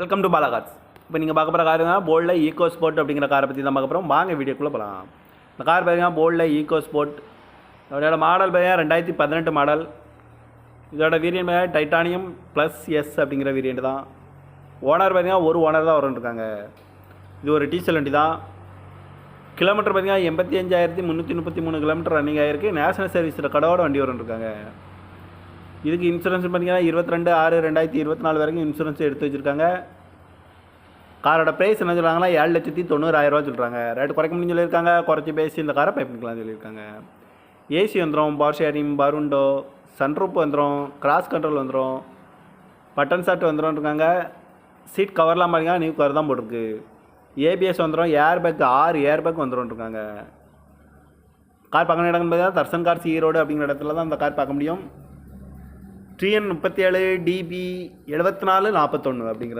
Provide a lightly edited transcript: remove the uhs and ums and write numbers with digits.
Welcome to Bala cars. இப்போ நீங்கள் பார்க்க போகிற காருங்க போல்டில் ஈகோ ஸ்போர்ட் அப்படிங்கிற காரை பற்றி தான் பார்க்க போகிறோம். வாங்க வீடியோக்குள்ளே போகலாம். இந்த கார் பார்த்தீங்கன்னா போல்டில் ஈகோ ஸ்போர்ட். இதோட மாடல் பார்த்தீங்கன்னா 2018 மாடல். இதோட வேரியன்ட் பார்த்தீங்கன்னா டைட்டானியம் ப்ளஸ் எஸ் அப்படிங்கிற வேரியன்ட் தான். ஓனர் பார்த்தீங்கன்னா ஒரு ஓனர் தான் வரன்ட்ருக்காங்க. இது ஒரு டீசல் வண்டி தான். கிலோமீட்டர் பார்த்தீங்கன்னா 85,333 கிலோமீட்டர் ரன்னிங் ஆகிருக்கு. நேஷனல் சர்வீஸில் கடவோட வண்டி வரன்ட்ருக்காங்க. இதுக்கு இன்சூரன்ஸ் பார்த்தீங்கன்னா 22/6/2024 வரைக்கும் இன்சூரன்ஸ் எடுத்து வச்சுருக்காங்க. காரோட ப்ரைஸ் என்ன சொல்கிறாங்கன்னா 7,90,000 சொல்கிறாங்க. ரேட்டு குறைக்க முடியும்னு சொல்லியிருக்காங்க. குறைச்சி பேசி இந்த காரை பை பண்ணிக்கலாம்னு சொல்லியிருக்காங்க. ஏசி வந்துடும், பவர் ஷேரிங், பருண்டோ, சன்ரூப் வந்துடும், கிராஸ் கண்ட்ரோல் வந்துடும், பட்டன் ஷாட் வந்துடும். சீட் கவர்லாம் பார்த்தீங்கன்னா நியூ கவர் தான் போட்டிருக்கு. ஏபிஎஸ் வந்துடும், ஏர் பேக் 6 ஏர் பேக் வந்துடும். கார் பார்க்கணும் இடம்னு பார்த்தீங்கன்னா தர்சன் கார்ஸ் ஈரோடு அப்படிங்கிற இடத்துல தான் அந்த கார் பார்க்க முடியும். TN 37 DB 7441 அப்படிங்கிற